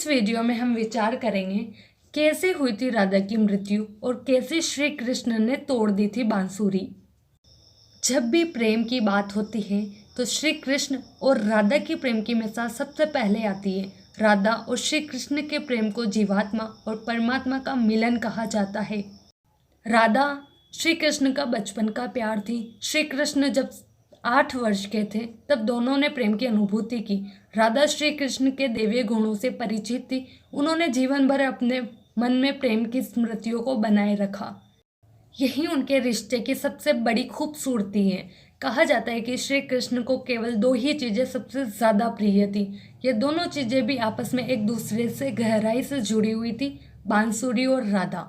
इस वीडियो में हम विचार करेंगे कैसे हुई थी राधा की मृत्यु और कैसे श्री कृष्ण ने तोड़ दी थी बांसुरी। जब भी प्रेम की बात होती है तो श्री कृष्ण और राधा की प्रेम की मिसाल सबसे पहले आती है। राधा और श्री कृष्ण के प्रेम को जीवात्मा और परमात्मा का मिलन कहा जाता है। राधा श्री कृष्ण का बचपन का प्यार थी। श्री कृष्ण जब 8 वर्ष के थे तब दोनों ने प्रेम की अनुभूति की। राधा श्री कृष्ण के दैवीय गुणों से परिचित थी। उन्होंने जीवन भर अपने मन में प्रेम की स्मृतियों को बनाए रखा। यही उनके रिश्ते की सबसे बड़ी खूबसूरती है। कहा जाता है कि श्री कृष्ण को केवल 2 ही चीज़ें सबसे ज़्यादा प्रिय थी। ये दोनों चीज़ें भी आपस में एक दूसरे से गहराई से जुड़ी हुई थी, बांसुरी और राधा।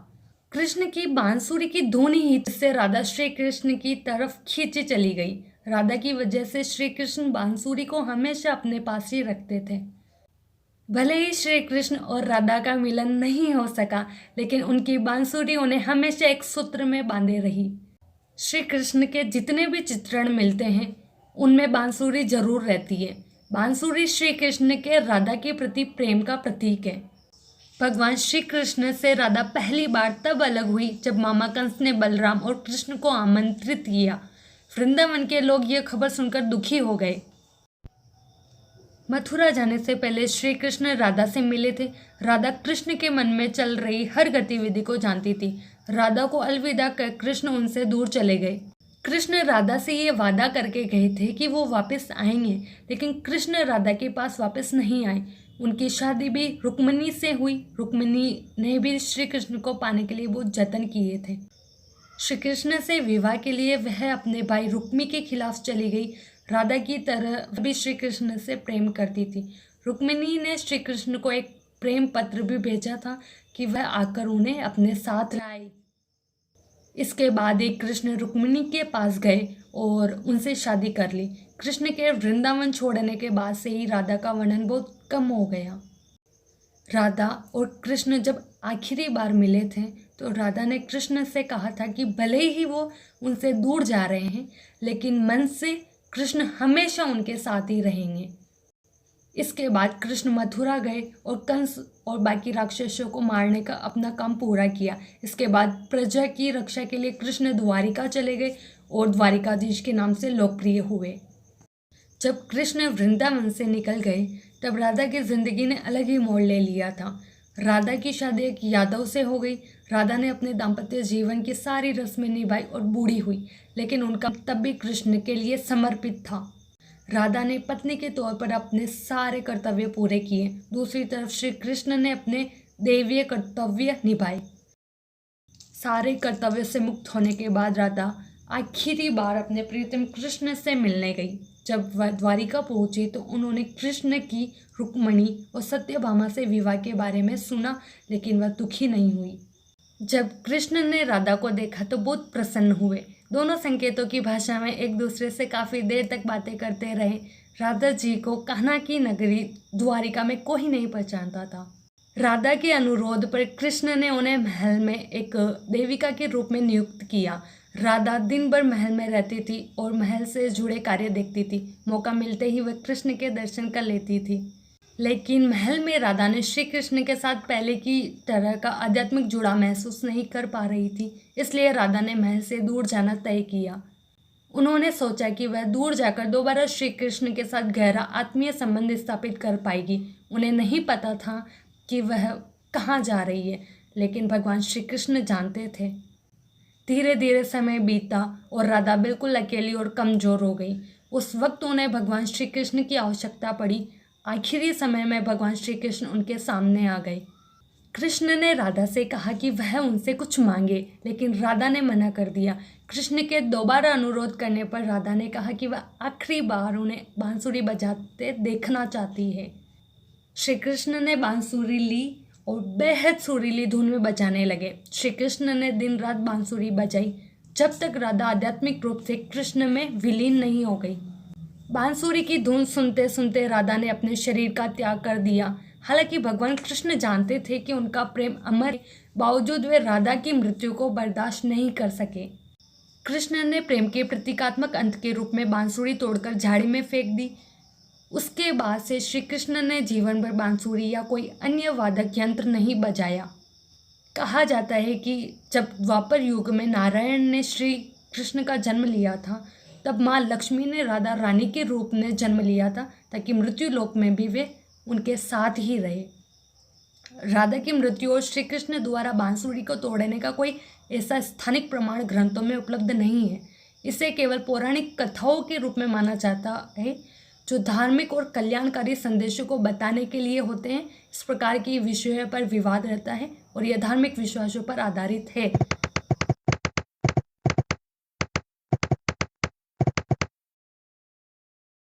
कृष्ण की बांसुरी की धुन ही से राधा श्री कृष्ण की तरफ खींची चली गई। राधा की वजह से श्री कृष्ण बांसुरी को हमेशा अपने पास ही रखते थे। भले ही श्री कृष्ण और राधा का मिलन नहीं हो सका, लेकिन उनकी बांसुरी उन्हें हमेशा एक सूत्र में बांधे रही। श्री कृष्ण के जितने भी चित्रण मिलते हैं उनमें बांसुरी जरूर रहती है। बांसुरी श्री कृष्ण के राधा के प्रति प्रेम का प्रतीक है। भगवान श्री कृष्ण से राधा पहली बार तब अलग हुई जब मामा कंस ने बलराम और कृष्ण को आमंत्रित किया। वृंदावन के लोग ये खबर सुनकर दुखी हो गए। मथुरा जाने से पहले श्री कृष्ण राधा से मिले थे। राधा कृष्ण के मन में चल रही हर गतिविधि को जानती थी। राधा को अलविदा कर कृष्ण उनसे दूर चले गए। कृष्ण राधा से ये वादा करके गए थे कि वो वापस आएंगे, लेकिन कृष्ण राधा के पास वापस नहीं आए। उनकी शादी भी रुक्मिणी से हुई। रुक्मिणी ने भी श्री कृष्ण को पाने के लिए बहुत जतन किए थे। श्री कृष्ण से विवाह के लिए वह अपने भाई रुक्मी के खिलाफ चली गई। राधा की तरह भी श्री कृष्ण से प्रेम करती थी। रुक्मिणी ने श्री कृष्ण को एक प्रेम पत्र भी भेजा था कि वह आकर उन्हें अपने साथ लाए। इसके बाद ही कृष्ण रुक्मिणी के पास गए और उनसे शादी कर ली। कृष्ण के वृंदावन छोड़ने के बाद से ही राधा का वर्णन बहुत कम हो गया। राधा और कृष्ण जब आखिरी बार मिले थे तो राधा ने कृष्ण से कहा था कि भले ही वो उनसे दूर जा रहे हैं, लेकिन मन से कृष्ण हमेशा उनके साथ ही रहेंगे। इसके बाद कृष्ण मथुरा गए और कंस और बाकी राक्षसों को मारने का अपना काम पूरा किया। इसके बाद प्रजा की रक्षा के लिए कृष्ण द्वारिका चले गए और द्वारिकाधीश के नाम से लोकप्रिय हुए। जब कृष्ण वृंदावन से निकल गए तब राधा की जिंदगी ने अलग ही मोड़ ले लिया था। राधा की शादी एक यादव से हो गई। राधा ने अपने दाम्पत्य जीवन की सारी रस्में निभाई और बूढ़ी हुई, लेकिन उनका तब भी कृष्ण के लिए समर्पित था। राधा ने पत्नी के तौर पर अपने सारे कर्तव्य पूरे किए। दूसरी तरफ श्री कृष्ण ने अपने दैवीय कर्तव्य निभाए। सारे कर्तव्य से मुक्त होने के बाद राधा आखिरी बार अपने प्रियतम कृष्ण से मिलने गई। जब वह द्वारिका पहुंची तो उन्होंने कृष्ण की रुक्मिणी और सत्यभामा से विवाह के बारे में सुना, लेकिन वह दुखी नहीं हुई। जब कृष्ण ने राधा को देखा तो बहुत प्रसन्न हुए। दोनों संकेतों की भाषा में एक दूसरे से काफ़ी देर तक बातें करते रहे। राधा जी को कान्हा की नगरी द्वारिका में कोई नहीं पहचानता था। राधा के अनुरोध पर कृष्ण ने उन्हें महल में एक देविका के रूप में नियुक्त किया। राधा दिन भर महल में रहती थी और महल से जुड़े कार्य देखती थी। मौका मिलते ही वह कृष्ण के दर्शन कर लेती थी, लेकिन महल में राधा ने श्री कृष्ण के साथ पहले की तरह का आध्यात्मिक जुड़ाव महसूस नहीं कर पा रही थी। इसलिए राधा ने महल से दूर जाना तय किया। उन्होंने सोचा कि वह दूर जाकर दोबारा श्री कृष्ण के साथ गहरा आत्मीय संबंध स्थापित कर पाएगी। उन्हें नहीं पता था कि वह कहाँ जा रही है, लेकिन भगवान श्री कृष्ण जानते थे। धीरे धीरे समय बीता और राधा बिल्कुल अकेली और कमज़ोर हो गई। उस वक्त उन्हें भगवान श्री कृष्ण की आवश्यकता पड़ी। आखिरी समय में भगवान श्री कृष्ण उनके सामने आ गए। कृष्ण ने राधा से कहा कि वह उनसे कुछ मांगे, लेकिन राधा ने मना कर दिया। कृष्ण के दोबारा अनुरोध करने पर राधा ने कहा कि वह आखिरी बार उन्हें बांसुरी बजाते देखना चाहती है। श्री कृष्ण ने बांसुरी ली और बेहद सुरीली धुन में बजाने लगे। श्री कृष्ण ने दिन रात बांसुरी बजाई जब तक राधा आध्यात्मिक रूप से कृष्ण में विलीन नहीं हो गई। बांसुरी की धुन सुनते सुनते राधा ने अपने शरीर का त्याग कर दिया। हालांकि भगवान कृष्ण जानते थे कि उनका प्रेम अमर है, बावजूद वे राधा की मृत्यु को बर्दाश्त नहीं कर सके। कृष्ण ने प्रेम के प्रतीकात्मक अंत के रूप में बांसुरी तोड़कर झाड़ी में फेंक दी। उसके बाद से श्री कृष्ण ने जीवन भर बांसुरी या कोई अन्य वादक यंत्र नहीं बजाया। कहा जाता है कि जब द्वापर युग में नारायण ने श्री कृष्ण का जन्म लिया था, तब माँ लक्ष्मी ने राधा रानी के रूप में जन्म लिया था ताकि मृत्यु लोक में भी वे उनके साथ ही रहे। राधा की मृत्यु और श्री कृष्ण द्वारा बांसुरी को तोड़ने का कोई ऐसा स्थानिक प्रमाण ग्रंथों में उपलब्ध नहीं है। इसे केवल पौराणिक कथाओं के रूप में माना जाता है जो धार्मिक और कल्याणकारी संदेशों को बताने के लिए होते हैं। इस प्रकार के विषयों पर विवाद रहता है और यह धार्मिक विश्वासों पर आधारित है।